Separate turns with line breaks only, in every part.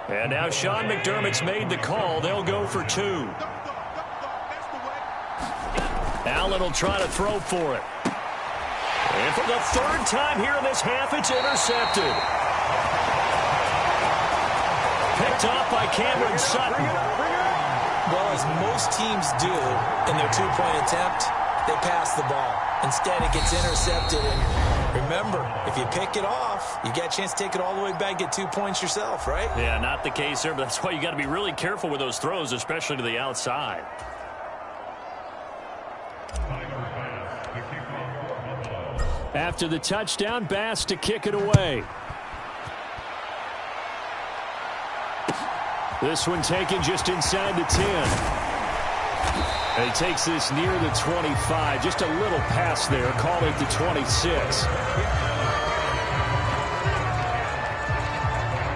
And now Sean McDermott's made the call. They'll go for 2. Allen will try to throw for it. And for the third time here in this half, it's intercepted. Picked off by Cameron Sutton.
Well, as most teams do in their two-point attempt, they pass the ball. Instead, it gets intercepted. And remember, if you pick it off, you get a chance to take it all the way back, get 2 points yourself, right?
Yeah, not the case there, but that's why you got to be really careful with those throws, especially to the outside. After the touchdown, Bass to kick it away. This one taken just inside the 10. And he takes this near the 25. Just a little pass there. Call it the 26.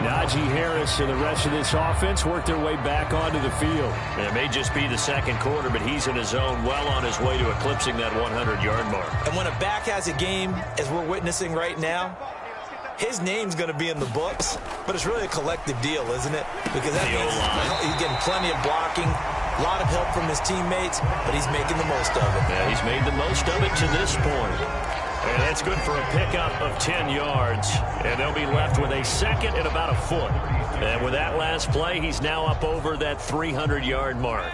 Najee Harris and the rest of this offense work their way back onto the field. It may just be the second quarter, but he's in his zone, well on his way to eclipsing that 100-yard mark.
And when a back has a game, as we're witnessing right now, his name's going to be in the books, but it's really a collective deal, isn't it? Because that means he's getting plenty of blocking, a lot of help from his teammates, but he's making the most of it.
Yeah, he's made the most of it to this point. And that's good for a pickup of 10 yards. And they'll be left with a second and about a foot. And with that last play, he's now up over that 300-yard mark.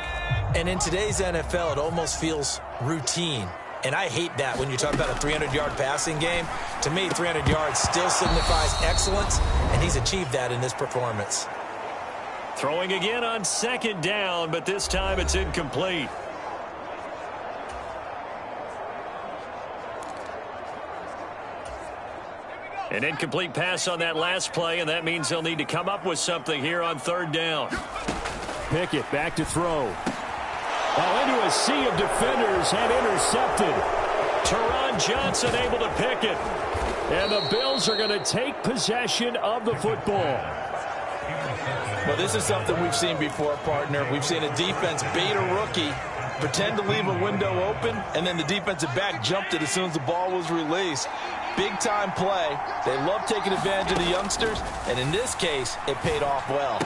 And in today's NFL, it almost feels routine. And I hate that when you talk about a 300-yard passing game. To me, 300 yards still signifies excellence, and he's achieved that in this performance.
Throwing again on second down, but this time it's incomplete. An incomplete pass on that last play, and that means they'll need to come up with something here on third down. Pickett back to throw. Oh, into a sea of defenders and intercepted. Teron Johnson able to pick it. And the Bills are going to take possession of the football.
Well, this is something we've seen before, partner. We've seen a defense bait a rookie, pretend to leave a window open, and then the defensive back jumped it as soon as the ball was released. Big-time play. They love taking advantage of the youngsters, and in this case, it paid off well.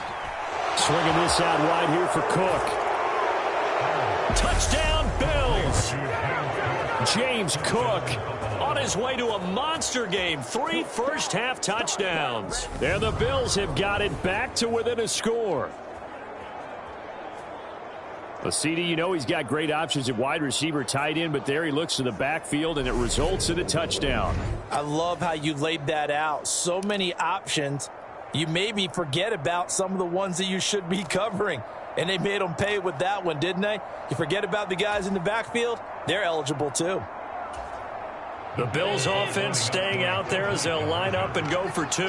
Swinging this out wide here for Cook. Touchdown, Bills! James Cook on his way to a monster game. 3 first-half touchdowns. And the Bills have got it back to within a score. Well, CD, you know he's got great options at wide receiver, tight end, but there he looks to the backfield, and it results in a touchdown.
I love how you laid that out. So many options. You maybe forget about some of the ones that you should be covering. And they made them pay with that one, didn't they? You forget about the guys in the backfield? They're eligible too.
The Bills offense staying out there as they'll line up and go for 2.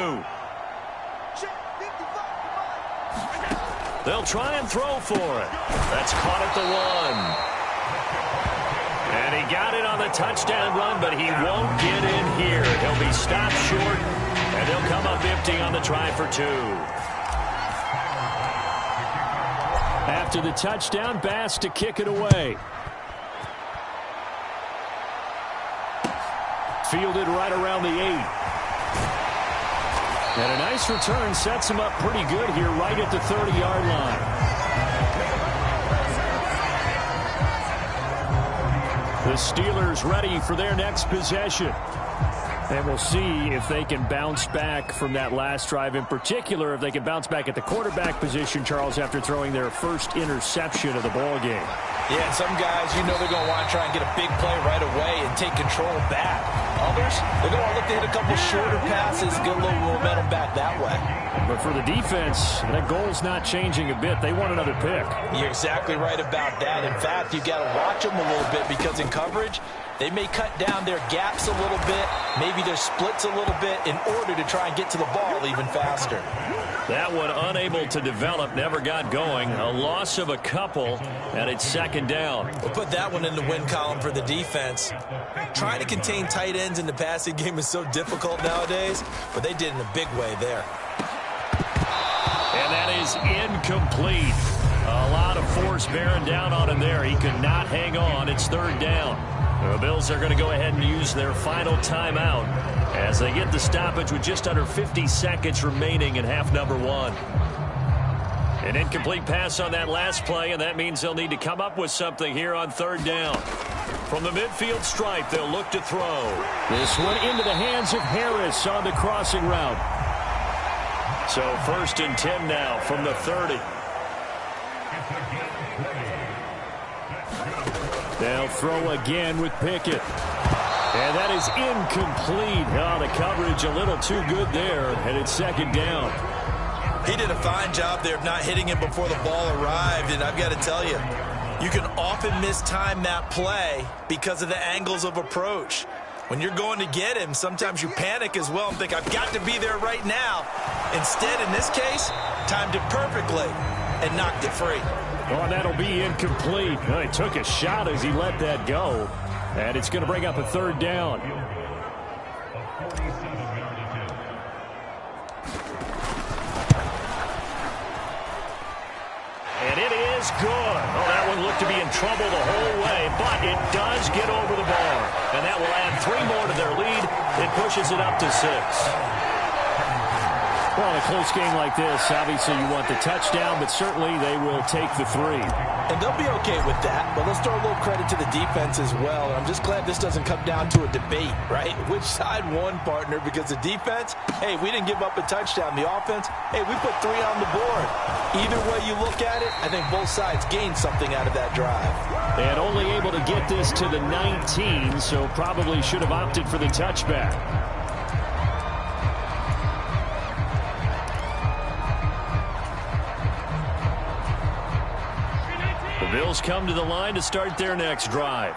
They'll try and throw for it. That's caught at the 1. And he got it on the touchdown run, but he won't get in here. He'll be stopped short, and they'll come up empty on the try for 2. After the touchdown, Bass to kick it away. Fielded right around the 8. And a nice return sets him up pretty good here right at the 30-yard line. The Steelers ready for their next possession. And we'll see if they can bounce back from that last drive, in particular if they can bounce back at the quarterback position, Charles, after throwing their first interception of the ball game.
Yeah, and some guys, you know they're going to want to try and get a big play right away and take control back. Others, they're going to want to look to hit a couple shorter passes, get a little momentum back that way.
But for the defense, that goal's not changing a bit. They want another pick.
You're exactly right about that. In fact, you've got to watch them a little bit because in coverage, they may cut down their gaps a little bit, maybe their splits a little bit in order to try and get to the ball even faster.
That one unable to develop, never got going. A loss of a couple, and it's second down.
We'll put that one in the win column for the defense. Trying to contain tight ends in the passing game is so difficult nowadays, but they did in a big way there.
And that is incomplete. A lot of force bearing down on him there. He could not hang on. It's third down. The Bills are going to go ahead and use their final timeout as they get the stoppage with just under 50 seconds remaining in half number 1. An incomplete pass on that last play, and that means they'll need to come up with something here on third down. From the midfield stripe, they'll look to throw.
This one into the hands of Harris on the crossing route.
So 1st and 10 now from the 30.
They'll throw again with Pickett. And that is incomplete. Oh, the coverage a little too good there, and it's 2nd down.
He did a fine job there of not hitting him before the ball arrived, and I've got to tell you, you can often mistime that play because of the angles of approach. When you're going to get him, sometimes you panic as well and think, I've got to be there right now. Instead, in this case, timed it perfectly and knocked it free.
Oh, and that'll be incomplete. Well, he took a shot as he let that go, and it's going to bring up a 3rd down.
And it is good. Oh, that one looked to be in trouble the whole way, but it does get over the bar. And that will add 3 more to their lead. It pushes it up to 6.
Well, in a close game like this, obviously you want the touchdown, but certainly they will take the 3.
And they'll be okay with that, but let's throw a little credit to the defense as well. And I'm just glad this doesn't come down to a debate, right? Which side won, partner? Because the defense, hey, we didn't give up a touchdown. The offense, hey, we put 3 on the board. Either way you look at it, I think both sides gained something out of that drive.
And only able to get this to the 19, so probably should have opted for the touchback.
Bills come to the line to start their next drive.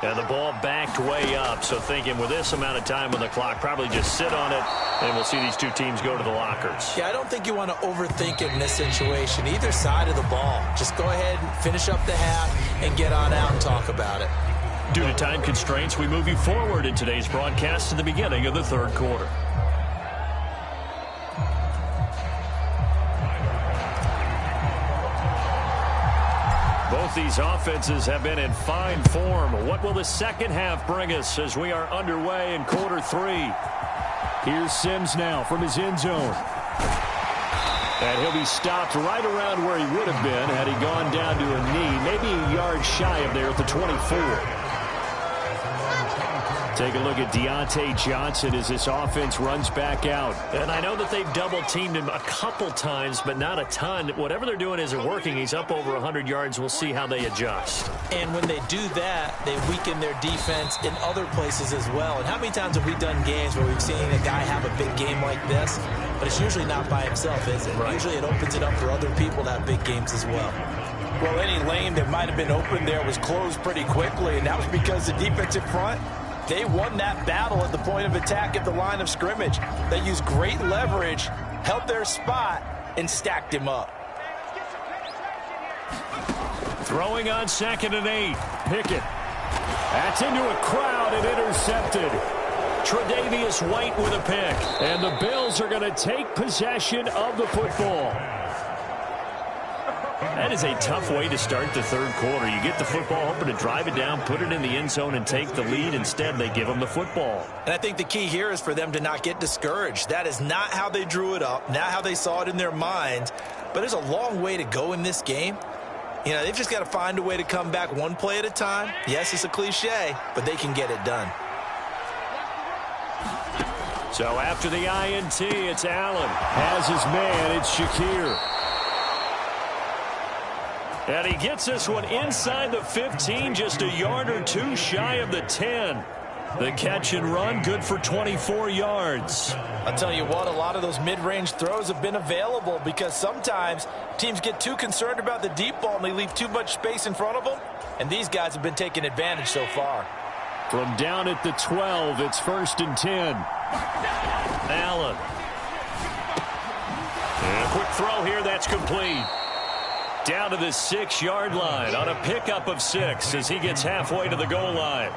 And the ball backed way up, so thinking with this amount of time on the clock, probably just sit on it, and we'll see these two teams go to the lockers.
Yeah, I don't think you want to overthink it in this situation. Either side of the ball. Just go ahead and finish up the half and get on out and talk about it.
Due to time constraints, we move you forward in today's broadcast to the beginning of the 3rd quarter. Both these offenses have been in fine form. What will the second half bring us as we are underway in quarter 3?
Here's Sims now from his end zone. And he'll be stopped right around where he would have been had he gone down to a knee, maybe a yard shy of there at the 24. Take a look at Deontay Johnson as this offense runs back out.
And I know that they've double-teamed him a couple times, but not a ton. Whatever they're doing isn't working. He's up over 100 yards. We'll see how they adjust.
And when they do that, they weaken their defense in other places as well. And how many times have we done games where we've seen a guy have a big game like this? But it's usually not by himself, is it? Right. Usually it opens it up for other people to have big games as well.
Well, any lane that might have been open there was closed pretty quickly, and that was because the defensive front, they won that battle at the point of attack at the line of scrimmage. They used great leverage, held their spot, and stacked him up.
Throwing on 2nd and 8.
Pickett. That's into a crowd and intercepted.
Tre'Davious White with a pick.
And the Bills are going to take possession of the football.
That is a tough way to start the 3rd quarter. You get the football, hoping to drive it down, put it in the end zone, and take the lead. Instead, they give them the football.
And I think the key here is for them to not get discouraged. That is not how they drew it up, not how they saw it in their mind. But there's a long way to go in this game. You know, they've just got to find a way to come back one play at a time. Yes, it's a cliche, but they can get it done.
So after the INT, it's Allen.
Has his man, it's Shakir.
And he gets this one inside the 15, just a yard or 2 shy of the 10. The catch and run, good for 24 yards.
I'll tell you what, a lot of those mid-range throws have been available because sometimes teams get too concerned about the deep ball and they leave too much space in front of them. And these guys have been taking advantage so far.
From down at the 12, it's 1st and 10.
Allen. And a quick throw here, that's complete. Down to the 6-yard line on a pickup of 6 as he gets halfway to the goal line.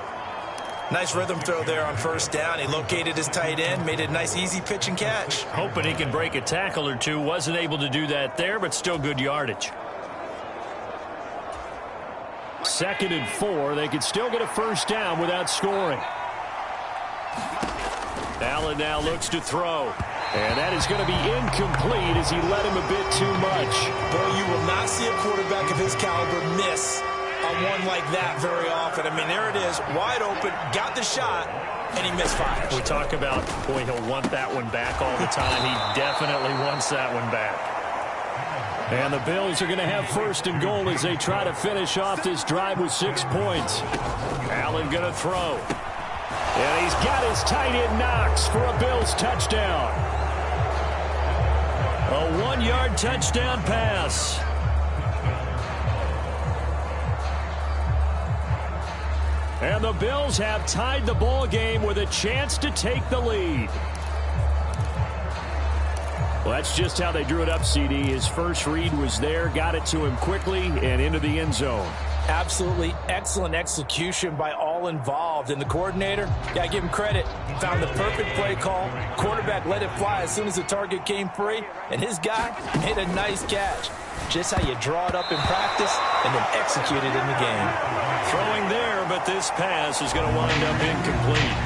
Nice rhythm throw there on 1st down. He located his tight end, made it a nice easy pitch and catch.
Hoping he can break a tackle or two. Wasn't able to do that there, but still good yardage.
2nd and 4. They could still get a 1st down without scoring.
Allen now looks to throw. And that is going to be incomplete as he led him a bit too much.
Boy, you will not see a quarterback of his caliber miss on one like that very often. I mean, there it is, wide open, got the shot, and he misfires.
We talk about, boy, he'll want that one back all the time. He definitely wants that one back. And the Bills are going to have first and goal as they try to finish off this drive with 6 points. Allen going to throw. And he's got his tight end Knox for a Bills touchdown. A 1-yard touchdown pass. And the Bills have tied the ball game with a chance to take the lead. Well, that's just how they drew it up, CD. His first read was there, got it to him quickly, and into the end zone.
Absolutely excellent execution by all involved. And the coordinator, got to give him credit, found the perfect play call. Quarterback let it fly as soon as the target came free, and his guy made a nice catch. Just how you draw it up in practice and then execute it in the game.
Throwing there, but this pass is going to wind up incomplete.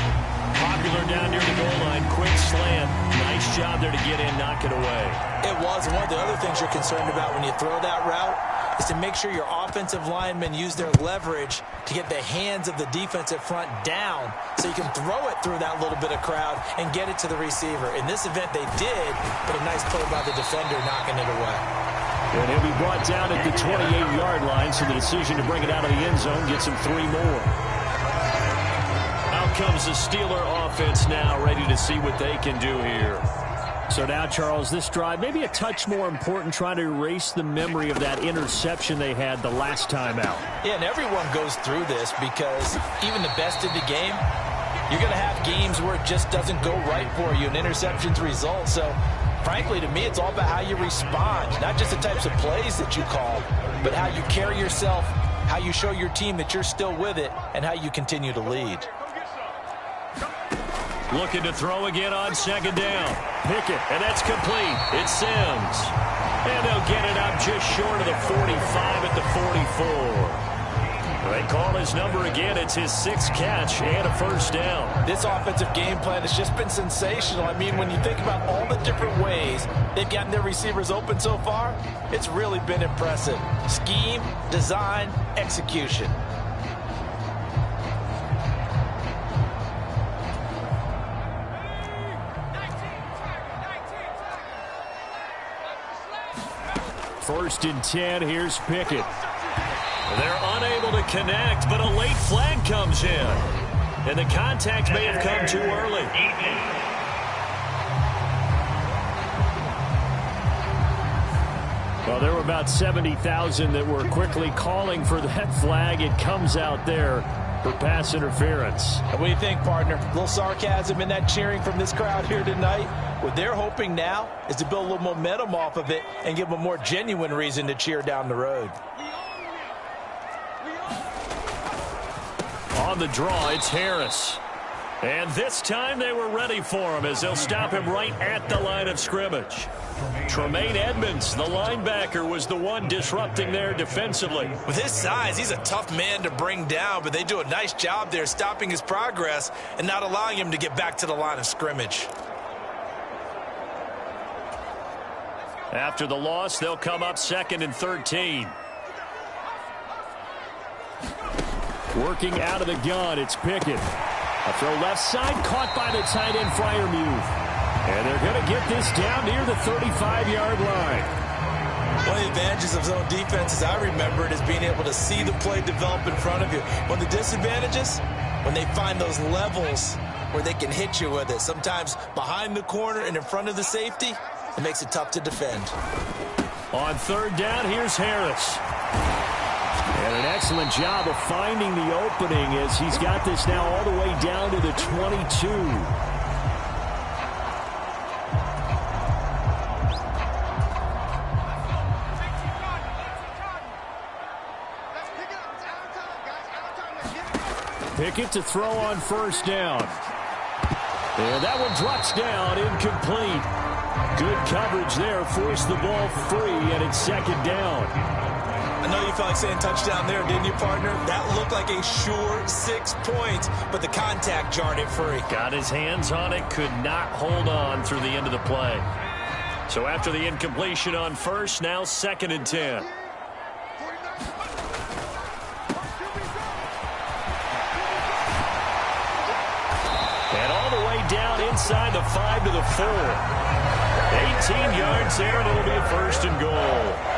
Popular down near the goal line, quick slant. Nice job there to get in, knock it away.
It was. And one of the other things you're concerned about when you throw that route is to make sure your offensive linemen use their leverage to get the hands of the defensive front down so you can throw it through that little bit of crowd and get it to the receiver. In this event, they did, but a nice play by the defender knocking it away.
And he'll be brought down at the 28-yard line, so the decision to bring it out of the end zone gets him 3 more. Out comes the Steeler offense now, ready to see what they can do here. So now, Charles, this drive maybe a touch more important, trying to erase the memory of that interception they had the last time out.
Yeah, and everyone goes through this because even the best of the game, you're going to have games where it just doesn't go right for you, and interceptions result. So, frankly, to me, it's all about how you respond, not just the types of plays that you call, but how you carry yourself, how you show your team that you're still with it, and how you continue to lead.
Looking to throw again on second down. Pickett, and that's complete. It's Sims. And they'll get it up just short of the 45 at the 44. They call his number again. It's his 6th catch and a first down.
This offensive game plan has just been sensational. I mean, when you think about all the different ways they've gotten their receivers open so far, it's really been impressive. Scheme, design, execution.
First and 10, here's Pickett. They're unable to connect, but a late flag comes in. And the contact may have come too early. Well, there were about 70,000 that were quickly calling for that flag. It comes out there for pass interference.
And what do you think, partner? A little sarcasm in that cheering from this crowd here tonight. What they're hoping now is to build a little momentum off of it and give them a more genuine reason to cheer down the road.
On the draw, it's Harris. And this time they were ready for him as they'll stop him right at the line of scrimmage. Tremaine Edmonds, the linebacker, was the one disrupting there defensively.
With his size, he's a tough man to bring down, but they do a nice job there stopping his progress and not allowing him to get back to the line of scrimmage.
After the loss, they'll come up 2nd and 13. Working out of the gun, it's Pickett. A throw left side, caught by the tight end Freiermuth. And they're going to get this down near the 35-yard line.
One of the advantages of zone defense, as I remember it, is being able to see the play develop in front of you. One of the disadvantages, when they find those levels where they can hit you with it. Sometimes behind the corner and in front of the safety, it makes it tough to defend.
On 3rd down, here's Harris. And an excellent job of finding the opening as he's got this now all the way down to the 22. Pickett to throw on 1st down. And that one drops down, incomplete. Good coverage there, forced the ball free, and it's 2nd down.
I know you felt like saying touchdown there, didn't you, partner? That looked like a sure 6 points, but the contact jarred it free.
Got his hands on it, could not hold on through the end of the play. So after the incompletion on first, now 2nd and 10. And all the way down inside the 5 to the 4. 18 yards there, and it'll be a 1st and goal.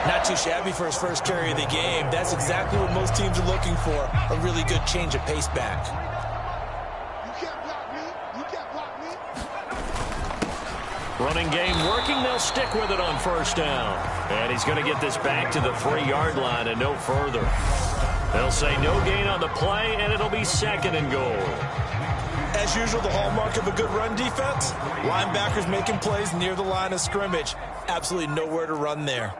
Not too shabby for his first carry of the game. That's exactly what most teams are looking for, a really good change of pace back.
Running game working. They'll stick with it on 1st down. And he's going to get this back to the 3-yard line and no further. They'll say no gain on the play, and it'll be 2nd and goal.
As usual, the hallmark of a good run defense, linebackers making plays near the line of scrimmage. Absolutely nowhere to run there.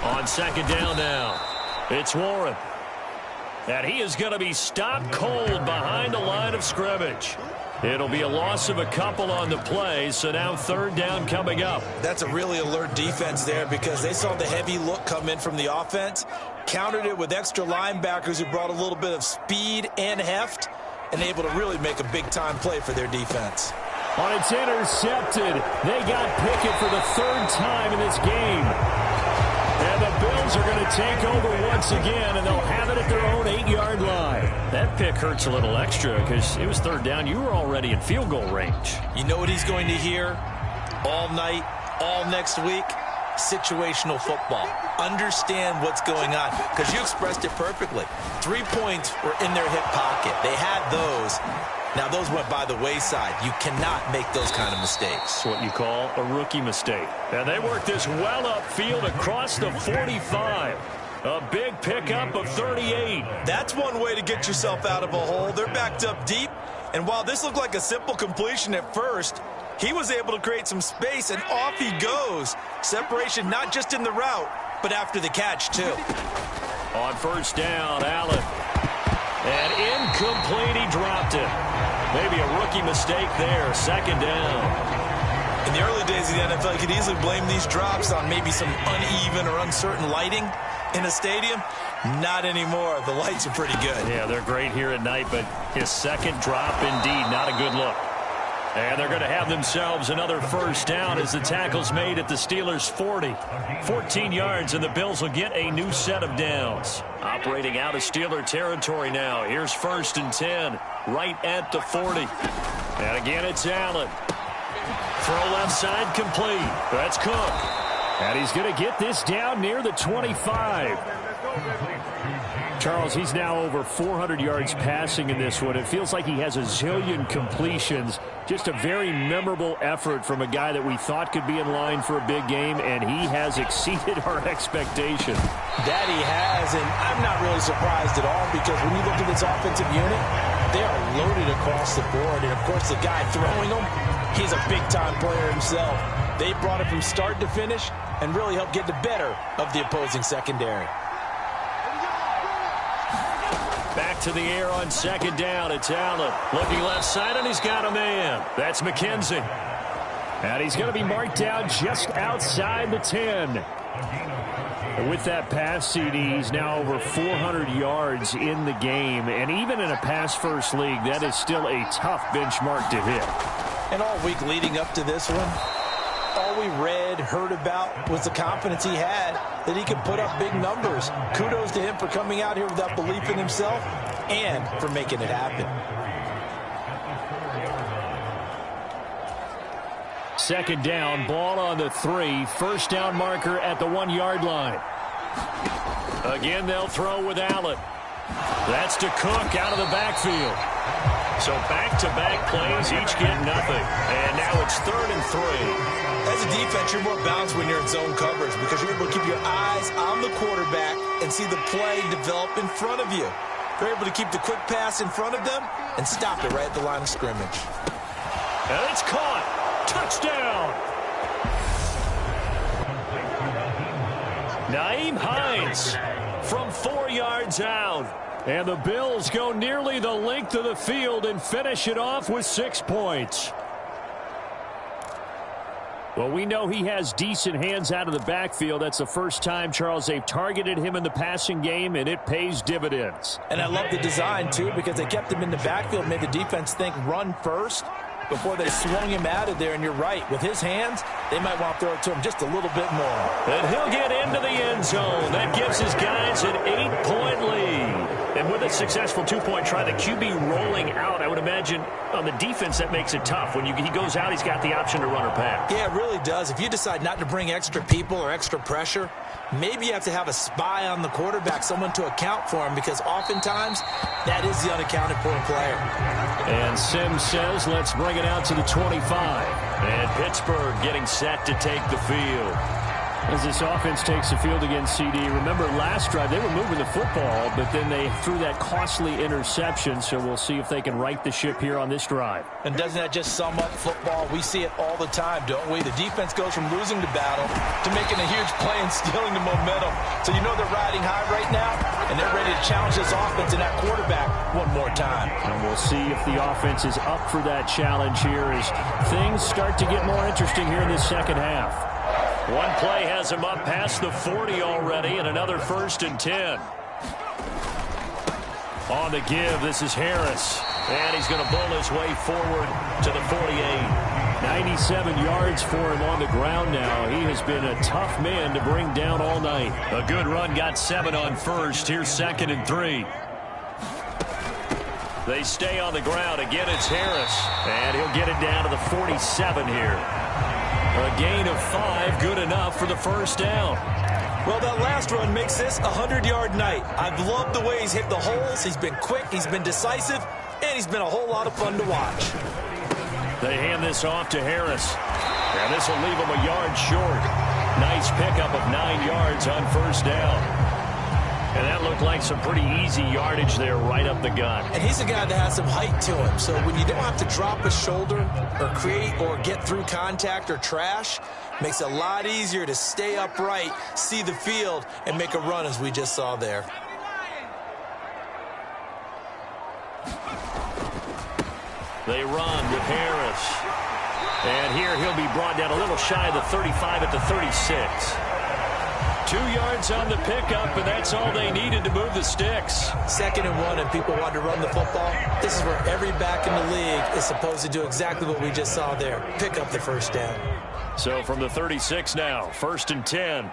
On 2nd down now, it's Warren. And he is going to be stopped cold behind the line of scrimmage. It'll be a loss of a couple on the play, so now 3rd down coming up.
That's a really alert defense there because they saw the heavy look come in from the offense, countered it with extra linebackers who brought a little bit of speed and heft, and able to really make a big-time play for their defense.
On it's intercepted. They got Pickett for the 3rd time in this game. And the Bills are going to take over once again, and they'll have it at their own 8-yard line. That pick hurts a little extra because it was 3rd down. You were already in field goal range.
You know what he's going to hear all night, all next week? Situational football. Understand what's going on because you expressed it perfectly. 3 points were in their hip pocket. They had those. Now, those went by the wayside. You cannot make those kind of mistakes.
It's what you call a rookie mistake. And they work this well upfield across the 45. A big pickup of 38.
That's one way to get yourself out of a hole. They're backed up deep. And while this looked like a simple completion at first, he was able to create some space, and off he goes. Separation not just in the route, but after the catch, too.
On 1st down, Allen. And incomplete, he dropped it. Maybe a rookie mistake there, 2nd down.
In the early days of the NFL, you could easily blame these drops on maybe some uneven or uncertain lighting in a stadium. Not anymore. The lights are pretty good.
Yeah, they're great here at night, but his 2nd drop, indeed, not a good look. And they're going to have themselves another 1st down as the tackle's made at the Steelers' 40. 14 yards, and the Bills will get a new set of downs. Operating out of Steeler territory now. Here's 1st and 10, right at the 40. And again, it's Allen. Throw left side complete. That's Cook. And he's going to get this down near the 25. Charles, he's now over 400 yards passing in this one. It feels like he has a zillion completions. Just a very memorable effort from a guy that we thought could be in line for a big game, and he has exceeded our expectation.
That he has, and I'm not really surprised at all because when you look at this offensive unit, they are loaded across the board. And, of course, the guy throwing them, he's a big-time player himself. They brought it from start to finish and really helped get the better of the opposing secondary.
Back to the air on 2nd down. It's Allen. Looking left side, and he's got a man. That's McKenzie. And he's going to be marked down just outside the 10. And with that pass, CD, he's now over 400 yards in the game. And even in a pass-first league, that is still a tough benchmark to hit.
And all week leading up to this one, all we read, heard about was the confidence he had that he could put up big numbers. Kudos to him for coming out here with that belief in himself and for making it happen.
2nd down, ball on the 3. 1st down marker at the 1-yard line. Again, they'll throw with Allen. That's to Cook out of the backfield. So back-to-back plays, each get nothing. And now it's 3rd and 3.
As a defense, you're more balanced when you're in zone coverage because you're able to keep your eyes on the quarterback and see the play develop in front of you. You're able to keep the quick pass in front of them and stop it right at the line of scrimmage.
And it's caught. Touchdown. Nyheim Hines from 4 yards out. And the Bills go nearly the length of the field and finish it off with 6 points. Well, we know he has decent hands out of the backfield. That's the first time, Charles, they've targeted him in the passing game, and it pays dividends.
And I love the design, too, because they kept him in the backfield, made the defense think run first before they swung him out of there. And you're right, with his hands, they might want to throw it to him just a little bit more.
And he'll get into the end zone. That gives his guys an 8-point lead. And with a successful 2-point try, the QB rolling out, I would imagine on the defense that makes it tough. When he goes out, he's got the option to run or pass.
Yeah, it really does. If you decide not to bring extra people or extra pressure, maybe you have to have a spy on the quarterback, someone to account for him, because oftentimes that is the unaccounted for player.
And Sims says, let's bring it out to the 25. And Pittsburgh getting set to take the field. As this offense takes the field against CD, remember last drive they were moving the football, but then they threw that costly interception, so we'll see if they can right the ship here on this drive.
And doesn't that just sum up football? We see it all the time, don't we? The defense goes from losing the battle to making a huge play and stealing the momentum. So you know they're riding high right now, and they're ready to challenge this offense and that quarterback one more time.
And we'll see if the offense is up for that challenge here as things start to get more interesting here in this second half. One play has him up past the 40 already, and another 1st and 10. On the give, this is Harris. And he's going to bull his way forward to the 48. 97 yards for him on the ground now. He has been a tough man to bring down all night. A good run, got 7 on first. Here's 2nd and 3. They stay on the ground. Again, it's Harris. And he'll get it down to the 47 here. A gain of 5, good enough for the first down.
Well, that last run makes this a 100-yard night. I've loved the way he's hit the holes. He's been quick, he's been decisive, and he's been a whole lot of fun to watch.
They hand this off to Harris. And this will leave him a yard short. Nice pickup of 9 yards on first down. And that looked like some pretty easy yardage there right up the gut.
And he's a guy that has some height to him. So when you don't have to drop a shoulder or create or get through contact or trash, makes it a lot easier to stay upright, see the field, and make a run as we just saw there.
They run with Harris. And here he'll be brought down a little shy of the 35 at the 36. 2 yards on the pickup, and that's all they needed to move the sticks.
2nd and 1, and people want to run the football. This is where every back in the league is supposed to do exactly what we just saw there. Pick up the first down.
So from the 36 now, 1st and 10.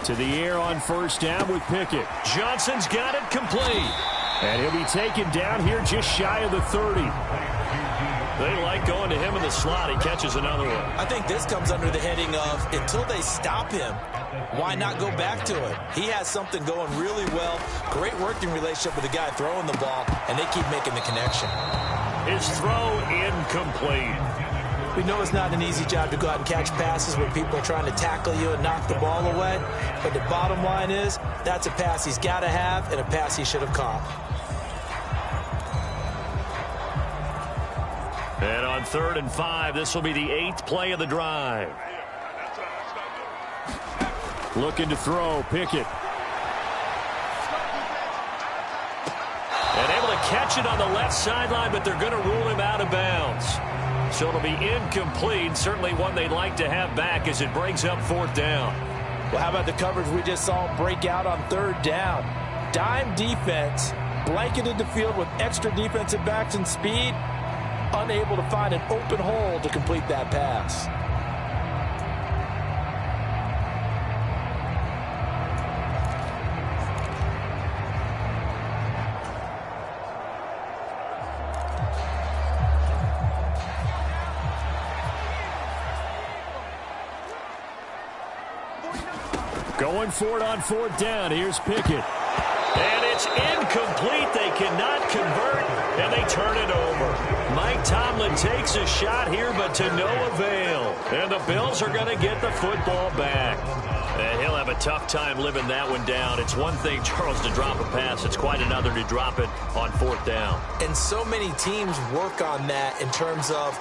To the air on first down with Pickett. Johnson's got it complete. And he'll be taken down here just shy of the 30. They like going to him in the slot. He catches another one.
I think this comes under the heading of until they stop him, why not go back to it? He has something going really well. Great working relationship with the guy throwing the ball, and they keep making the connection.
His throw incomplete.
We know it's not an easy job to go out and catch passes when people are trying to tackle you and knock the ball away. But the bottom line is that's a pass he's got to have and a pass he should have caught.
And on 3rd and 5, this will be the 8th play of the drive. Looking to throw, Pickett. And able to catch it on the left sideline, but they're going to rule him out of bounds. So it'll be incomplete, certainly one they'd like to have back as it brings up 4th down.
Well, how about the coverage we just saw him break out on 3rd down? Dime defense, blanketed the field with extra defensive backs and speed, unable to find an open hole to complete that pass.
Going for it on 4th down. Here's Pickett. And it's incomplete. They cannot convert, and they turn it over. Mike Tomlin takes a shot here, but to no avail. And the Bills are going to get the football back. And he'll have a tough time living that one down. It's one thing, Charles, to drop a pass. It's quite another to drop it on 4th down.
And so many teams work on that in terms of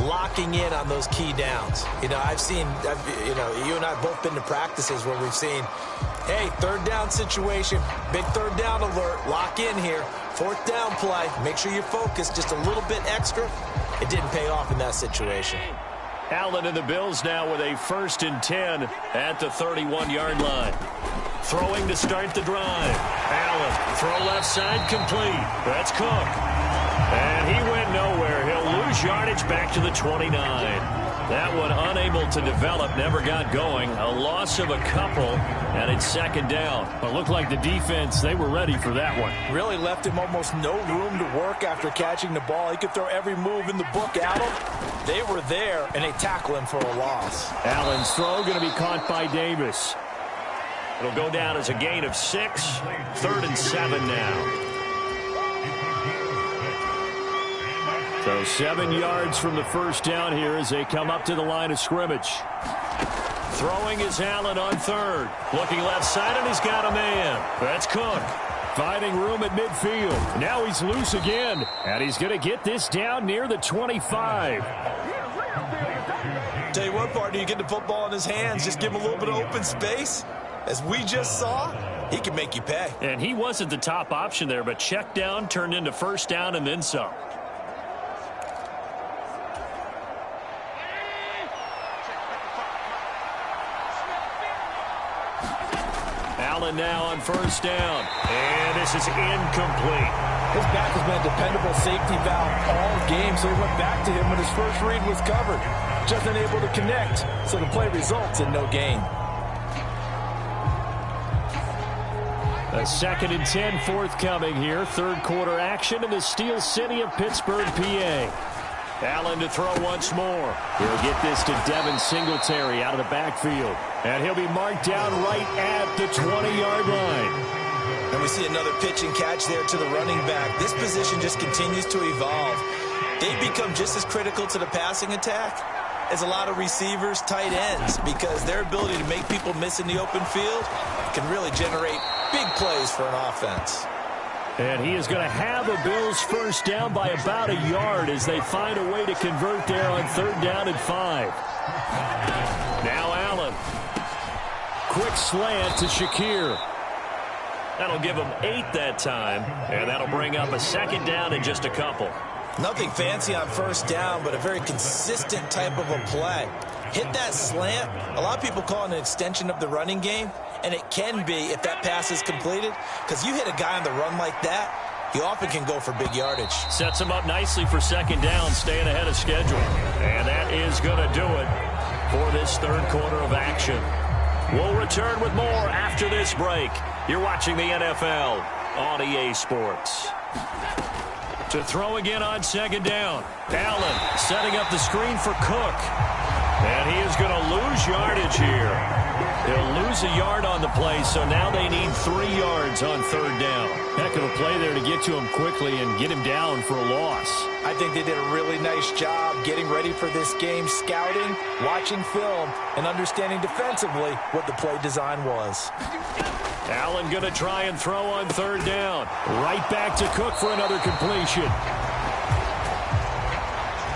locking in on those key downs. You know, you and I have both been to practices where we've seen, hey, third down situation, big third down alert, lock in here, fourth down play, make sure you're focused just a little bit extra. It didn't pay off in that situation.
Allen and the Bills now with a 1st and 10 at the 31-yard line. Throwing to start the drive. Allen, throw left side, complete. That's Cook. And he went nowhere. He'll lose yardage back to the 29. That one unable to develop, never got going. A loss of a couple, and it's 2nd down.
It looked like the defense, they were ready for that one.
Really left him almost no room to work after catching the ball. He could throw every move in the book at him. They were there, and they tackle him for a loss.
Allen's throw going to be caught by Davis.
It'll go down as a gain of 6. 3rd and 7 now.
So 7 yards from the first down here as they come up to the line of scrimmage.
Throwing is Allen on 3rd. Looking left side, and he's got a man. That's Cook.
Finding room at midfield. Now he's loose again. And he's going to get this down near the 25.
Tell you what, partner, you get the football in his hands, just give him a little bit of open space. As we just saw, he can make you pay.
And he wasn't the top option there, but check down turned into 1st down and then some. Allen now on 1st down. And this is incomplete.
His back has been a dependable safety valve all game, so he went back to him when his first read was covered. Just unable to connect, so the play results in no gain.
A 2nd and 10 forthcoming here. 3rd quarter action in the Steel City of Pittsburgh, PA.
Allen to throw once more.
He'll get this to Devin Singletary out of the backfield. And he'll be marked down right at the 20-yard line.
And we see another pitch and catch there to the running back. This position just continues to evolve. They become just as critical to the passing attack as a lot of receivers, tight ends, because their ability to make people miss in the open field can really generate big plays for an offense.
And he is going to have a Bills 1st down by about a yard as they find a way to convert there on 3rd down and 5.
Now Allen.
Quick slant to Shakir.
That'll give him 8 that time, and that'll bring up a 2nd down in just a couple.
Nothing fancy on 1st down, but a very consistent type of a play. Hit that slant. A lot of people call it an extension of the running game, and it can be if that pass is completed, because you hit a guy on the run like that, he often can go for big yardage.
Sets him up nicely for 2nd down, staying ahead of schedule. And that is going to do it for this 3rd quarter of action. We'll return with more after this break. You're watching the NFL on EA Sports. To throw again on 2nd down. Allen setting up the screen for Cook. And he is going to lose yardage here. He'll lose a yard on the play, so now they need 3 yards on 3rd down.
Heck of a play there to get to him quickly and get him down for a loss.
I think they did a really nice job getting ready for this game, scouting, watching film, and understanding defensively what the play design was.
Allen going to try and throw on 3rd down.
Right back to Cook for another completion.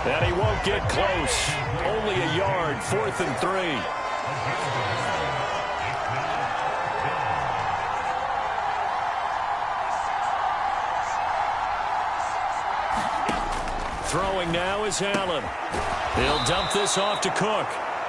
And he won't get close. Only a yard, 4th and 3. Throwing now is Allen. He'll dump this off to Cook.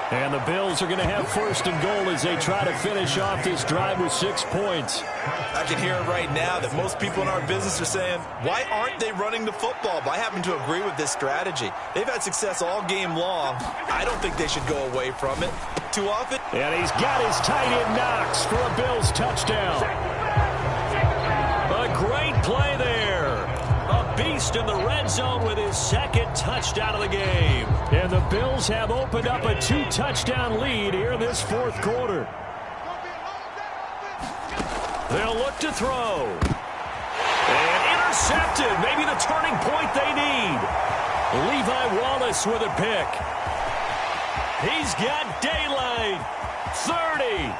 And the Bills are going to have 1st and goal as they try to finish off this drive with 6 points.
I can hear it right now that most people in our business are saying, why aren't they running the football? But I happen to agree with this strategy. They've had success all game long. I don't think they should go away from it too often.
And he's got his tight end Knox for a Bills touchdown.
A great play there. A beast in the red zone with his 2nd touchdown of the game.
And the Bills have opened up a 2-touchdown lead here in this 4th quarter.
They'll look to throw. And intercepted. Maybe the turning point they need. Levi Wallace with a pick. He's got daylight. 30.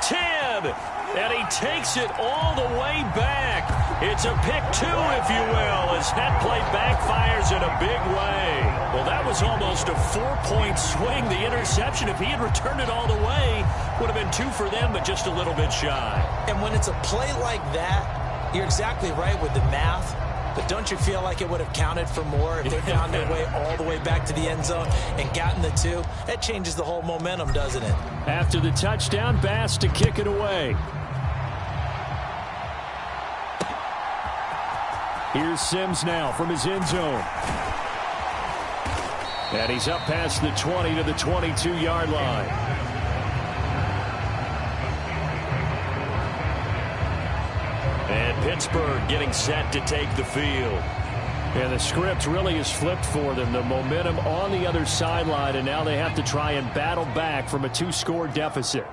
10. And he takes it all the way back. It's a pick 2, if you will, as that play backfires scores in a big way. Well, that was almost a 4-point swing. The interception, if he had returned it all the way, would have been 2 for them, but just a little bit shy.
And when it's a play like that, you're exactly right with the math. But don't you feel like it would have counted for more if they found their way all the way back to the end zone and gotten the 2? That changes the whole momentum, doesn't it?
After the touchdown, Bass to kick it away. Here's Sims now from his end zone. And he's up past the 20 to the 22-yard line. And Pittsburgh getting set to take the field. And the script really is flipped for them. The momentum on the other sideline, and now they have to try and battle back from a 2-score deficit.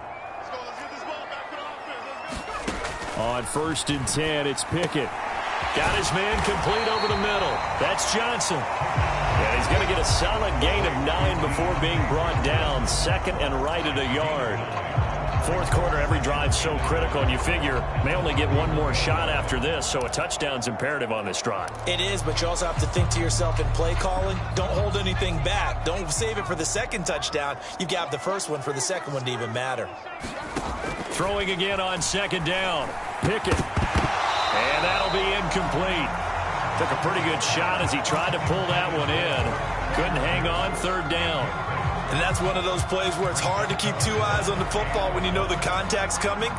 On 1st and 10, it's Pickett. Got his man complete over the middle. That's Johnson. And he's going to get a solid gain of 9 before being brought down. Second and right at a yard. Fourth quarter, every drive's so critical, and you figure may only get one more shot after this, so a touchdown's imperative on this drive.
It is, but you also have to think to yourself in play calling, don't hold anything back. Don't save it for the second touchdown. You've got the first one for the second one to even matter.
Throwing again on 2nd down. Pickett. And that'll be incomplete. Took a pretty good shot as he tried to pull that one in. Couldn't hang on. 3rd down.
And that's one of those plays where it's hard to keep 2 eyes on the football when you know the contact's coming,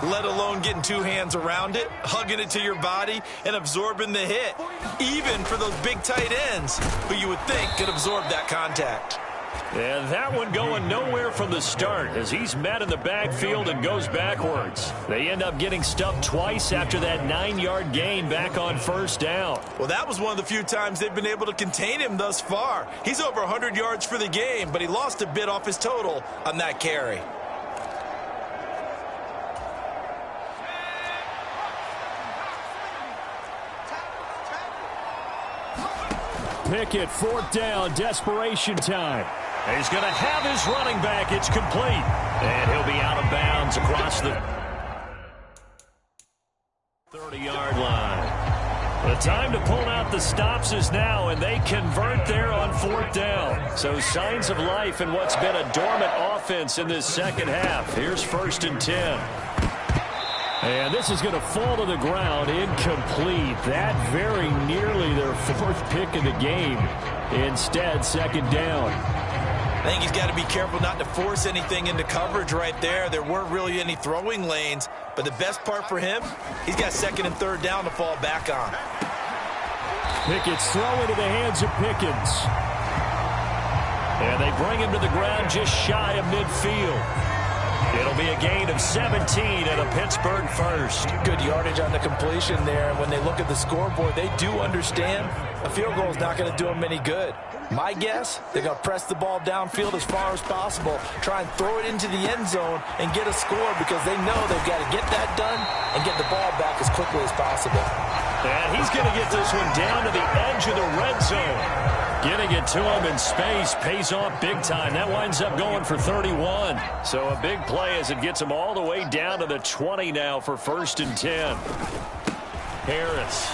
let alone getting 2 hands around it, hugging it to your body, and absorbing the hit, even for those big tight ends who you would think could absorb that contact.
And that one going nowhere from the start as he's met in the backfield and goes backwards. They end up getting stuffed twice after that 9-yard gain back on 1st down.
Well, that was one of the few times they've been able to contain him thus far. He's over 100 yards for the game, but he lost a bit off his total on that carry.
Pickett, 4th down, desperation time. He's going to have his running back. It's complete. And he'll be out of bounds across the 30-yard line. The time to pull out the stops is now, and they convert there on 4th down. So signs of life in what's been a dormant offense in this second half. Here's 1st and 10. And this is going to fall to the ground, incomplete. That very nearly their 4th pick of the game. Instead, 2nd down.
I think he's got to be careful not to force anything into coverage right there. There weren't really any throwing lanes, but the best part for him, he's got 2nd and 3rd down to fall back on.
Pickett's throw into the hands of Pickens. And they bring him to the ground just shy of midfield. It'll be a gain of 17 and a Pittsburgh first.
Good yardage on the completion there. And when they look at the scoreboard, they do understand a field goal is not going to do them any good. My guess, they're going to press the ball downfield as far as possible, try and throw it into the end zone and get a score because they know they've got to get that done and get the ball back as quickly as possible.
And he's going to get this one down to the edge of the red zone. Getting it to him in space pays off big time. That winds up going for 31. So a big play as it gets him all the way down to the 20 now for 1st and 10. Harris.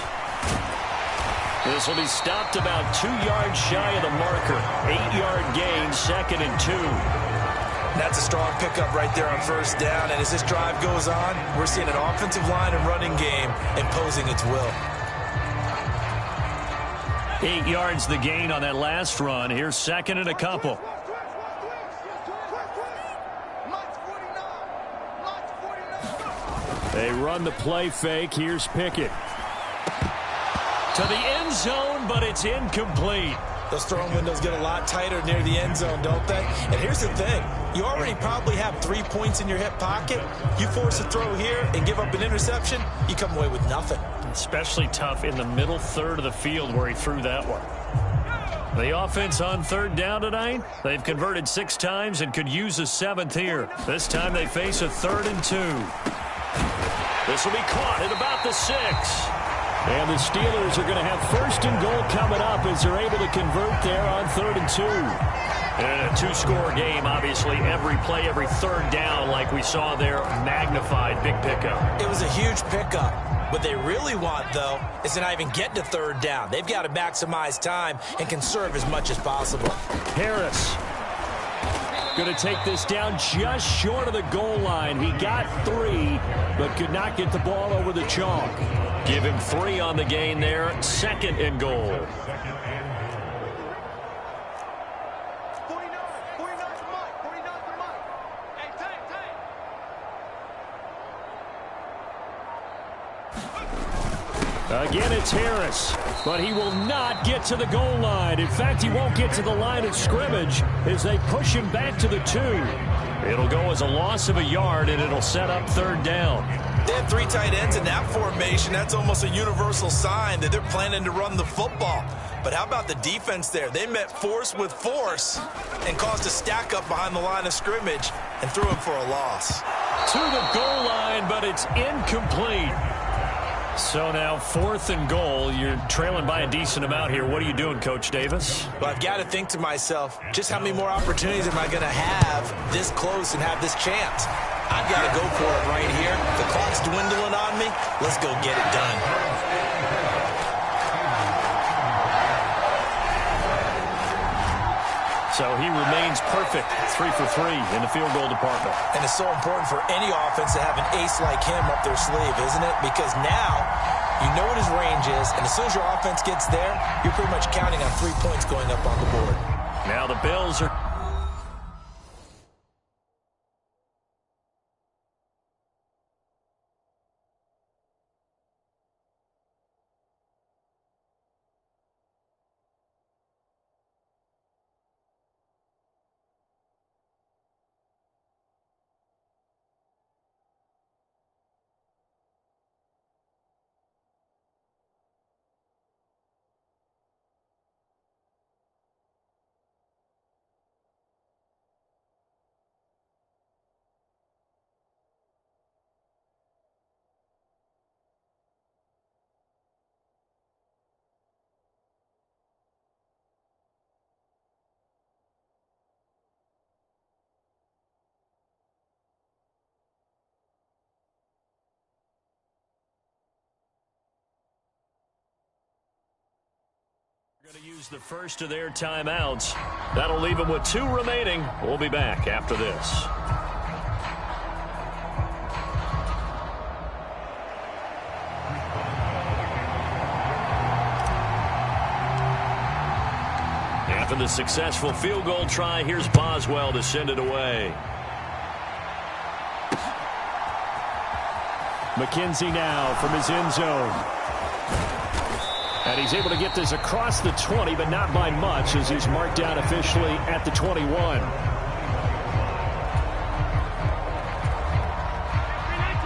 This will be stopped about 2 yards shy of the marker. 8-yard gain, 2nd and 2.
That's a strong pickup right there on 1st down. And as this drive goes on, we're seeing an offensive line and running game imposing its will.
8 yards the gain on that last run. Here's 2nd and a couple. They run the play fake. Here's Pickett. To the end zone, but it's incomplete.
Those throwing windows get a lot tighter near the end zone, don't they? And here's the thing. You already probably have 3 points in your hip pocket. You force a throw here and give up an interception, you come away with nothing.
Especially tough in the middle third of the field where he threw that one. The offense on 3rd down tonight, they've converted 6 times and could use a 7th here. This time they face a 3rd and 2. This will be caught at about the 6. And the Steelers are going to have 1st and goal coming up as they're able to convert there on 3rd and 2. And a 2-score game, obviously, every play, every 3rd down, like we saw there, magnified, big pickup.
It was a huge pickup. What they really want, though, is to not even get to third down. They've got to maximize time and conserve as much as possible.
Harris going to take this down just short of the goal line. He got 3, but could not get the ball over the chalk. Give him 3 on the gain there. 2nd and goal. Again, it's Harris, but he will not get to the goal line. In fact, he won't get to the line of scrimmage as they push him back to the 2. It'll go as a loss of a yard, and it'll set up 3rd down.
They have 3 tight ends in that formation. That's almost a universal sign that they're planning to run the football. But how about the defense there? They met force with force and caused a stack up behind the line of scrimmage and threw him for a loss.
To the goal line, but it's incomplete. So now 4th and goal. You're trailing by a decent amount here. What are you doing, Coach Davis?
Well, I've got to think to myself, just how many more opportunities am I going to have this close and have this chance? I've got to go for it right here. The clock's dwindling on me. Let's go get it done.
So he remains perfect, 3 for 3 in the field goal department.
And it's so important for any offense to have an ace like him up their sleeve, isn't it? Because now you know what his range is, and as soon as your offense gets there, you're pretty much counting on 3 points going up on the board.
Now the Bills are... Going to use the first of their timeouts. That'll leave them with 2 remaining. We'll be back after this. After the successful field goal try, here's Boswell to send it away. McKenzie now from his end zone. And he's able to get this across the 20, but not by much, as he's marked down officially at the 21.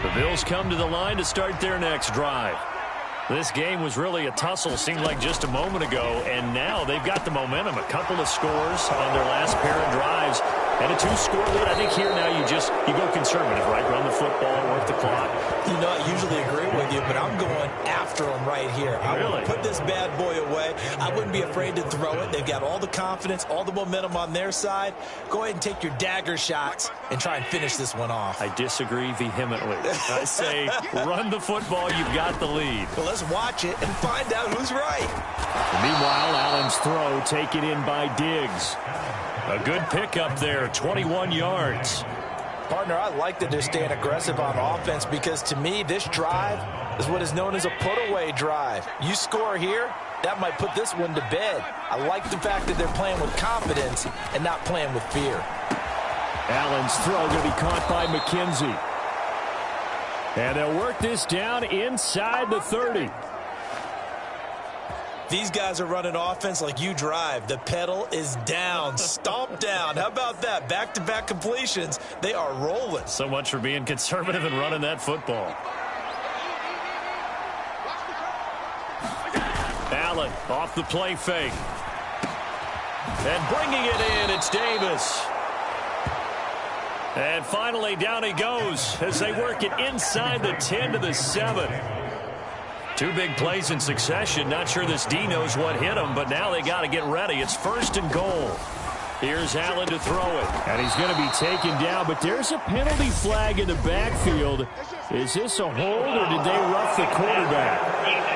The Bills come to the line to start their next drive. This game was really a tussle, seemed like just a moment ago, and now they've got the momentum. A couple of scores on their last pair of drives, and a 2-score lead. I think here now you go conservative, right? Run the football, work the clock.
You know, I usually agree with you, but I'm going after them right here. I want to put this bad boy away. I wouldn't be afraid to throw it. They've got all the confidence, all the momentum on their side. Go ahead and take your dagger shots and try and finish this one off.
I disagree vehemently. I say run the football. You've got the lead.
Well, let's watch it and find out who's right.
Meanwhile, Allen's throw taken in by Diggs. A good pickup there, 21 yards.
Partner, I like that they're staying aggressive on offense because, to me, this drive is what is known as a put-away drive. You score here, that might put this one to bed. I like the fact that they're playing with confidence and not playing with fear.
Allen's throw going to be caught by McKenzie. And they'll work this down inside the 30.
These guys are running offense like you drive. The pedal is down, stomp down. How about that? Back-to-back completions. They are rolling.
So much for being conservative and running that football. Allen off the play fake. And bringing it in, it's Davis. And finally, down he goes as they work it inside the 10 to the 7. 2 big plays in succession. Not sure this D knows what hit him, but now they got to get ready. It's 1st and goal. Here's Allen to throw it.
And he's going to be taken down, but there's a penalty flag in the backfield. Is this a hold, or did they rough the quarterback?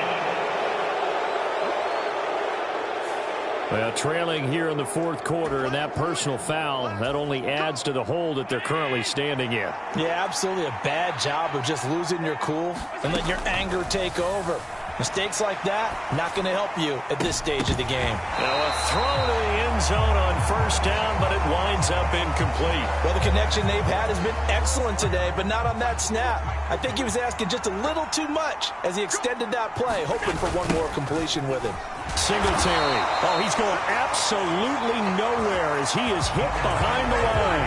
Well, trailing here in the fourth quarter, and that personal foul, that only adds to the hole that they're currently standing in.
Yeah, absolutely a bad job of just losing your cool and letting your anger take over. Mistakes like that, not going to help you at this stage of the game.
Now a throw to the end zone on first down, but it winds up incomplete.
Well, the connection they've had has been excellent today, but not on that snap. I think he was asking just a little too much as he extended that play, hoping for one more completion with him.
Singletary. Oh, he's going absolutely nowhere as he is hit behind the line.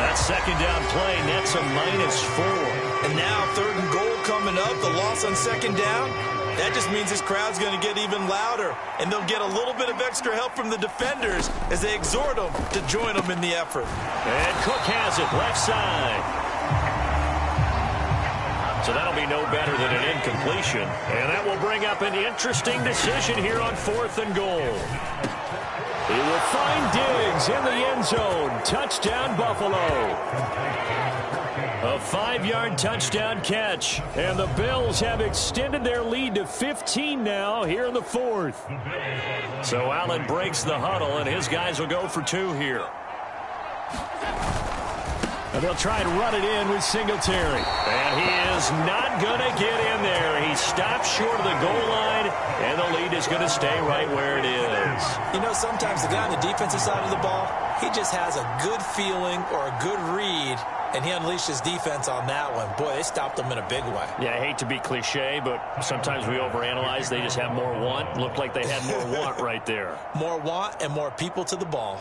That second down play nets a -4.
And now 3rd and goal coming up, the loss on 2nd down. That just means this crowd's going to get even louder, and they'll get a little bit of extra help from the defenders as they exhort them to join them in the effort.
And Cook has it, left side. So that'll be no better than an incompletion. And that will bring up an interesting decision here on 4th and goal. He will find Diggs in the end zone. Touchdown, Buffalo. A 5-yard touchdown catch. And the Bills have extended their lead to 15 now here in the 4th. So Allen breaks the huddle, and his guys will go for 2 here. And they'll try and run it in with Singletary. And he is not going to get in there. He stops short of the goal line, and the lead is going to stay right where it is.
You know, sometimes the guy on the defensive side of the ball, he just has a good feeling or a good read, and he unleashed his defense on that one. Boy, they stopped him in a big way.
Yeah, I hate to be cliche, but sometimes we overanalyze. They just have more want. Looked like they had more want right there.
More want and more people to the ball.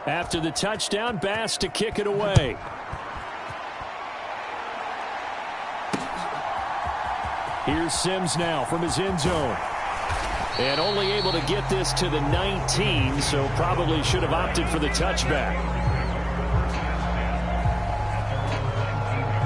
After the touchdown, Bass to kick it away. Here's Sims now from his end zone. And only able to get this to the 19, so probably should have opted for the touchback.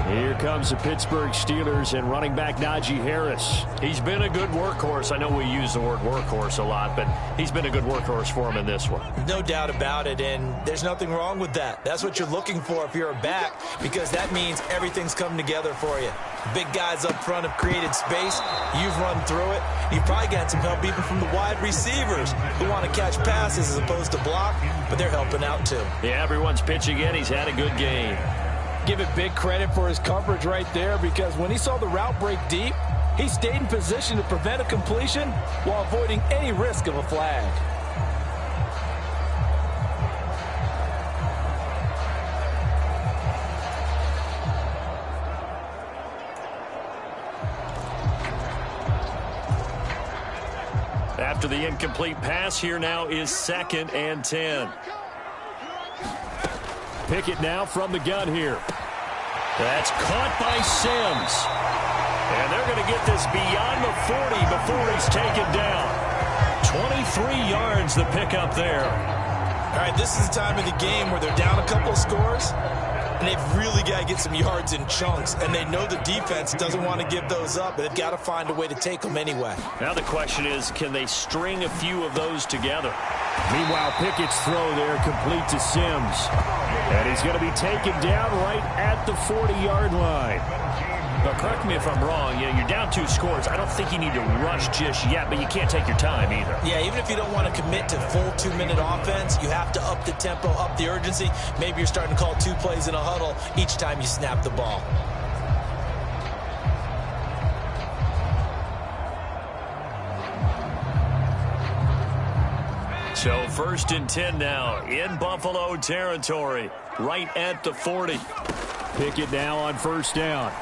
Here comes the Pittsburgh Steelers and running back Najee Harris.
He's been a good workhorse. I know we use the word workhorse a lot, but he's been a good workhorse for him in this one.
No doubt about it, and there's nothing wrong with that. That's what you're looking for if you're a back, because that means everything's come together for you. Big guys up front have created space. You've run through it. You've probably got some help even from the wide receivers who want to catch passes as opposed to block, but they're helping out too.
Yeah, everyone's pitching in. He's had a good game.
Give it big credit for his coverage right there, because when he saw the route break deep, he stayed in position to prevent a completion while avoiding any risk of a flag.
After the incomplete pass, here now is 2nd and 10.
Pickett now from the gun here.
That's caught by Sims. And they're going to get this beyond the 40 before he's taken down. 23 yards the pickup there.
All right, this is the time of the game where they're down a couple of scores, and they've really got to get some yards in chunks, and they know the defense doesn't want to give those up, but they've got to find a way to take them anyway.
Now the question is, can they string a few of those together?
Meanwhile, Pickett's throw there complete to Sims. And he's going to be taken down right at the 40-yard line.
But correct me if I'm wrong, you're down 2 scores. I don't think you need to rush just yet, but you can't take your time either.
Yeah, even if you don't want to commit to full 2-minute offense, you have to up the tempo, up the urgency. Maybe you're starting to call 2 plays in a huddle each time you snap the ball.
So 1st and 10 now in Buffalo territory, right at the 40.
Pickett now on 1st down.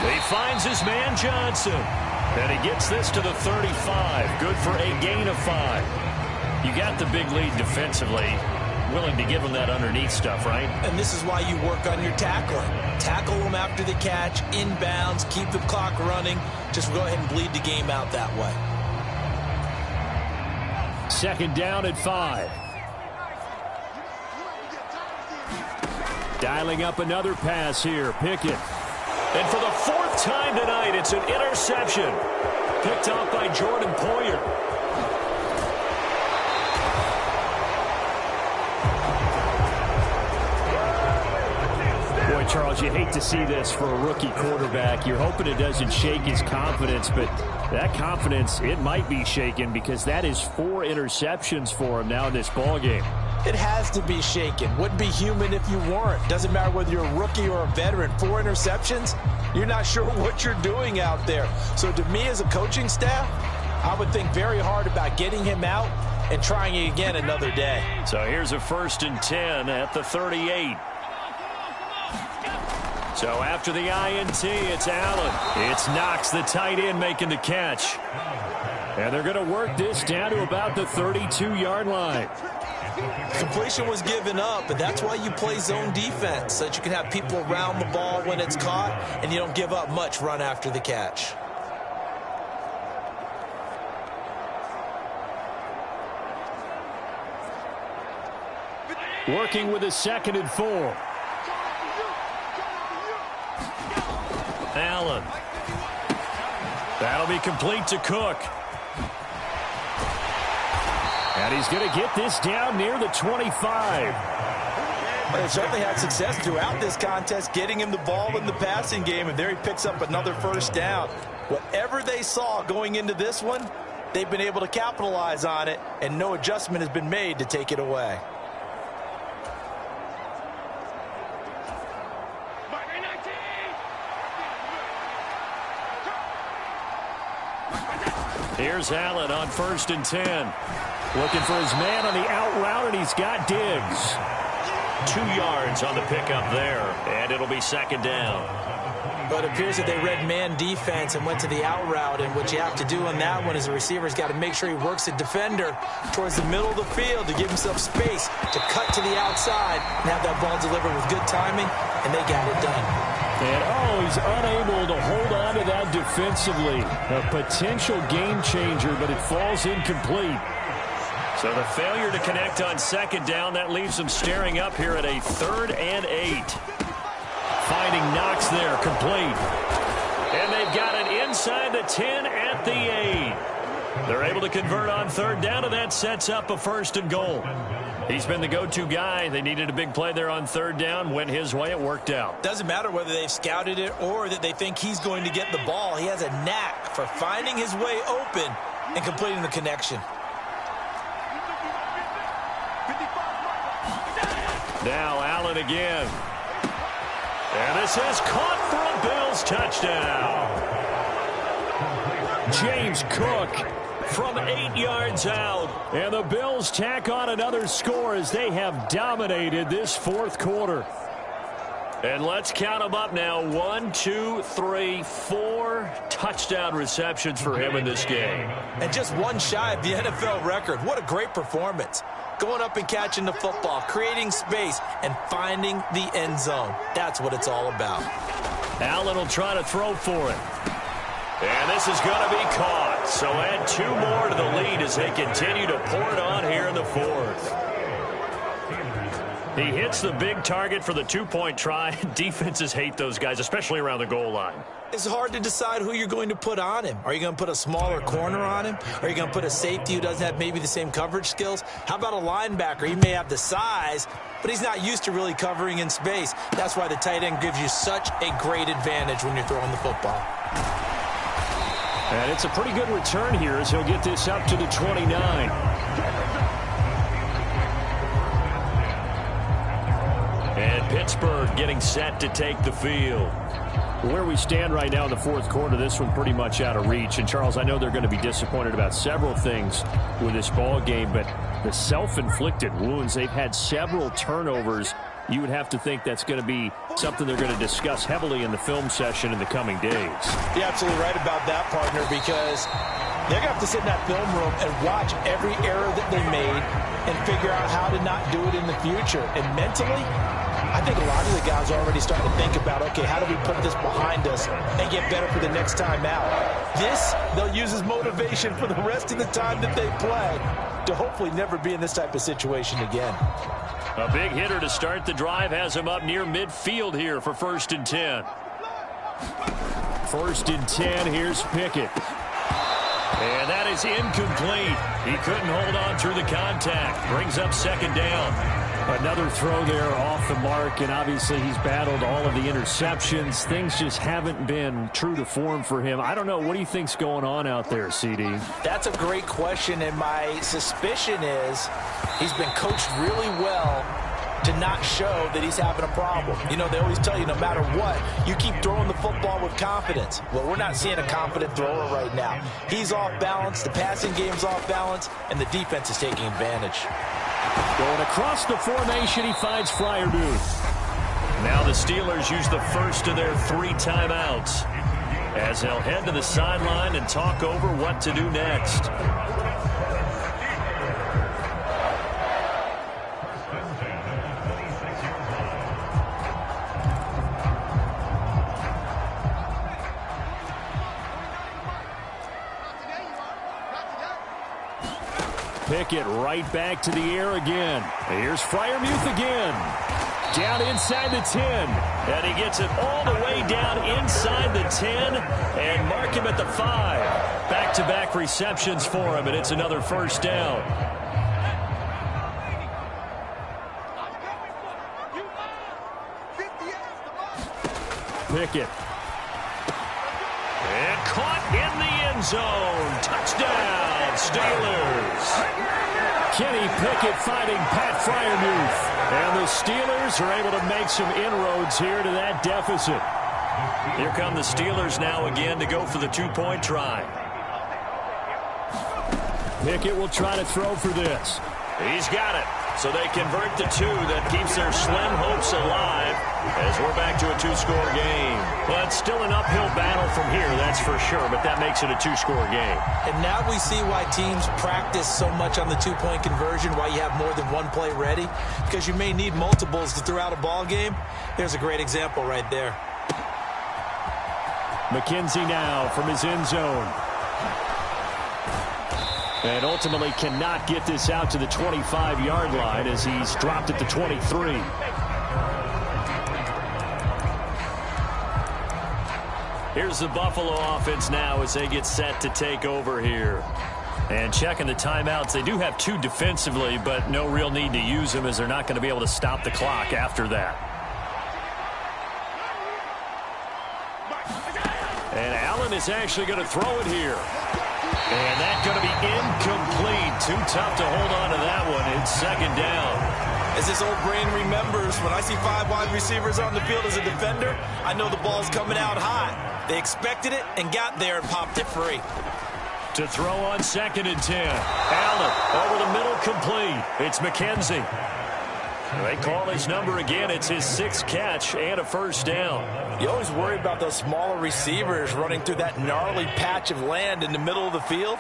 He finds his man Johnson, and he gets this to the 35. Good for a gain of 5. You got the big lead defensively. willing to give him that underneath stuff, right?
And this is why you work on your tackling. Tackle them after the catch, inbounds, keep the clock running. Just go ahead and bleed the game out that way.
Second down at 5. Dialing up another pass here. Pickett.
And for the 4th time tonight, it's an interception. Picked off by Jordan Poyer.
Boy, Charles, you hate to see this for a rookie quarterback. You're hoping it doesn't shake his confidence, but that confidence, it might be shaken because that is 4 interceptions for him now in this ballgame.
It has to be shaken. Wouldn't be human if you weren't. Doesn't matter whether you're a rookie or a veteran. 4 interceptions, you're not sure what you're doing out there. So to me as a coaching staff, I would think very hard about getting him out and trying it again another day.
So here's a 1st and 10 at the 38. So after the INT, it's Allen. It's Knox, the tight end, making the catch.
And they're going to work this down to about the 32-yard line.
Completion was given up, but that's why you play zone defense, so that you can have people around the ball when it's caught, and you don't give up much run after the catch.
Working with a 2nd and 4.
Allen. That'll be complete to Cook.
And he's going to get this down near the 25.
They certainly had success throughout this contest, getting him the ball in the passing game, and there he picks up another 1st down. Whatever they saw going into this one, they've been able to capitalize on it, and no adjustment has been made to take it away.
Here's Allen on 1st and 10. Looking for his man on the out route, and he's got Diggs. 2 yards on the pickup there, and it'll be 2nd down.
But it appears that they read man defense and went to the out route, and what you have to do on that one is the receiver's got to make sure he works the defender towards the middle of the field to give himself space to cut to the outside and have that ball delivered with good timing, and they got it done.
And, he's unable to hold on to that defensively. A potential game changer, but it falls incomplete.
So the failure to connect on 2nd down, that leaves them staring up here at a 3rd and 8. Finding Knox there, complete. And they've got it inside the 10 at the 8. They're able to convert on 3rd down, and that sets up a 1st and goal. He's been the go-to guy. They needed a big play there on 3rd down. Went his way. It worked out.
Doesn't matter whether they've scouted it or that they think he's going to get the ball. He has a knack for finding his way open and completing the connection.
Now Allen again. And this is caught for a Bills touchdown.
James Cook
from 8 yards out.
And the Bills tack on another score as they have dominated this 4th quarter.
And let's count them up now. 1, 2, 3, 4 touchdown receptions for him in this game.
And just one shy of the NFL record. What a great performance. Going up and catching the football, creating space, and finding the end zone. That's what it's all about.
Allen will try to throw for it. And this is going to be caught. So add 2 more to the lead as they continue to pour it on here in the 4th. He hits the big target for the 2-point try. Defenses hate those guys, especially around the goal line.
It's hard to decide who you're going to put on him. Are you going to put a smaller corner on him? Are you going to put a safety who doesn't have maybe the same coverage skills? How about a linebacker? He may have the size, but he's not used to really covering in space. That's why the tight end gives you such a great advantage when you're throwing the football.
And it's a pretty good return here as he'll get this up to the 29.
And Pittsburgh getting set to take the field.
Where we stand right now in the 4th quarter, this one pretty much out of reach. And, Charles, I know they're going to be disappointed about several things with this ball game, but the self-inflicted wounds, they've had several turnovers. You would have to think that's going to be something they're going to discuss heavily in the film session in the coming days.
You're absolutely right about that, partner, because they're going to have to sit in that film room and watch every error that they made,
and figure out how to not do it in the future. And mentally, I think a lot of the guys are already starting to think about, okay, how do we put this behind us and get better for the next time out? This, they'll use as motivation for the rest of the time that they play to hopefully never be in this type of situation again.
A big hitter to start the drive has him up near midfield here for 1st and 10. 1st and 10, here's Pickett. And that is incomplete. He couldn't hold on through the contact. Brings up 2nd down. Another throw there off the mark, and obviously he's battled all of the interceptions. Things just haven't been true to form for him. I don't know. What do you think's going on out there, CD?
That's a great question, and my suspicion is he's been coached really well to not show that he's having a problem. You know, they always tell you no matter what, you keep throwing the football with confidence. Well, we're not seeing a confident thrower right now. He's off balance, the passing game's off balance, and the defense is taking advantage.
Going across the formation, he finds Freiermuth. Now the Steelers use the first of their 3 timeouts as they'll head to the sideline and talk over what to do next. Pickett right back to the air again. Here's Freiermuth again. Down inside the 10. And he gets it all the way down inside the 10 and mark him at the 5. Back-to-back receptions for him, and it's another 1st down. Pickett. And caught in the end zone. Touchdown, Steelers. Kenny Pickett finding Pat Freiermuth. And the Steelers are able to make some inroads here to that deficit. Here come the Steelers now again to go for the 2-point try. Pickett will try to throw for this. He's got it. So they convert the 2. That keeps their slim hopes alive as we're back to a 2-score game. But still an uphill battle from here, that's for sure. But that makes it a 2-score game.
And now we see why teams practice so much on the 2-point conversion, why you have more than one play ready. Because you may need multiples to throw out a ball game. There's a great example right there.
McKenzie now from his end zone. And ultimately cannot get this out to the 25-yard line as he's dropped at the 23. Here's the Buffalo offense now as they get set to take over here. And checking the timeouts, they do have 2 defensively, but no real need to use them as they're not going to be able to stop the clock after that. And Allen is actually going to throw it here. And that's going to be incomplete. Too tough to hold on to that one. It's 2nd down.
As this old brain remembers, when I see 5 wide receivers on the field as a defender, I know the ball's coming out hot. They expected it and got there and popped it free.
To throw on 2nd and 10. Allen over the middle, complete. It's McKenzie. They call his number again. It's his 6th catch and a 1st down.
You always worry about those smaller receivers running through that gnarly patch of land in the middle of the field.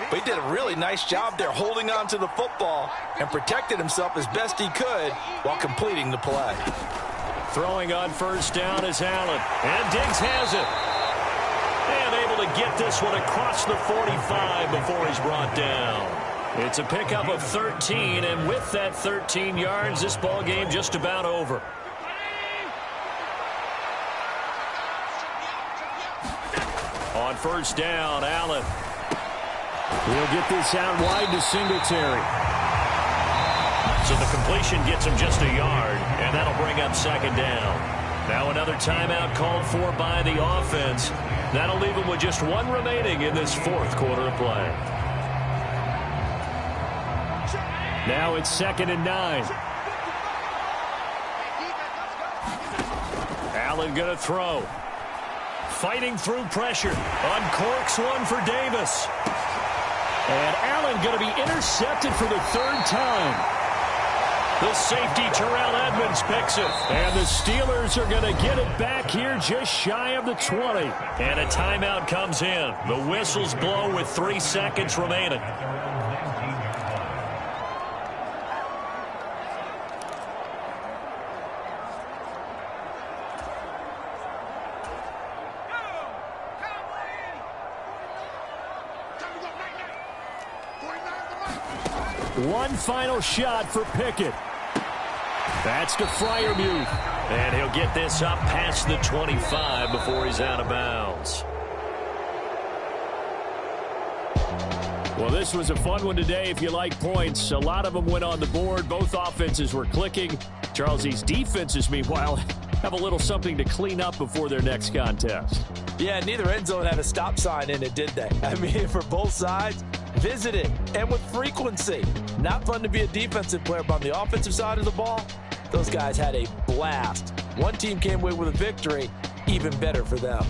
But he did a really nice job there holding on to the football and protected himself as best he could while completing the play.
Throwing on 1st down is Allen. And Diggs has it. And able to get this one across the 45 before he's brought down. It's a pickup of 13, and with that 13 yards, this ball game just about over. On 1st down, Allen. He'll get this out wide to Singletary. So the completion gets him just a yard, and that'll bring up 2nd down. Now another timeout called for by the offense. That'll leave him with just 1 remaining in this 4th quarter of play. Now it's 2nd and 9. Allen going to throw. Fighting through pressure. Uncorks one for Davis. And Allen going to be intercepted for the 3rd time. The safety, Terrell Edmonds, picks it. And the Steelers are going to get it back here just shy of the 20. And a timeout comes in. The whistles blow with 3 seconds remaining. One final shot for Pickett. That's to Freiermuth. And he'll get this up past the 25 before he's out of bounds. Well, this was a fun one today if you like points. A lot of them went on the board. Both offenses were clicking. Charles, these defenses, meanwhile, have a little something to clean up before their next contest.
Yeah, neither end zone had a stop sign in it, did they? I mean, for both sides, visited and with frequency. Not fun to be a defensive player, but on the offensive side of the ball, those guys had a blast. One team came away with a victory, even better for them.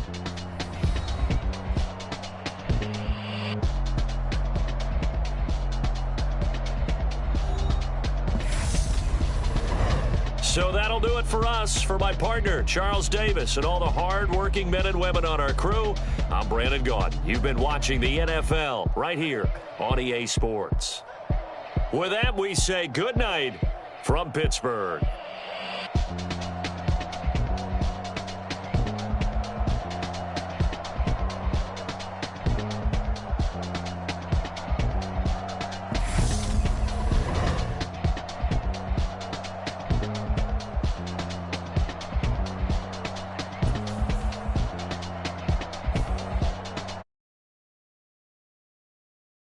So that'll do it for us. For my partner, Charles Davis, and all the hard-working men and women on our crew, I'm Brandon Gaudin. You've been watching the NFL right here on EA Sports. With that, we say good night from Pittsburgh.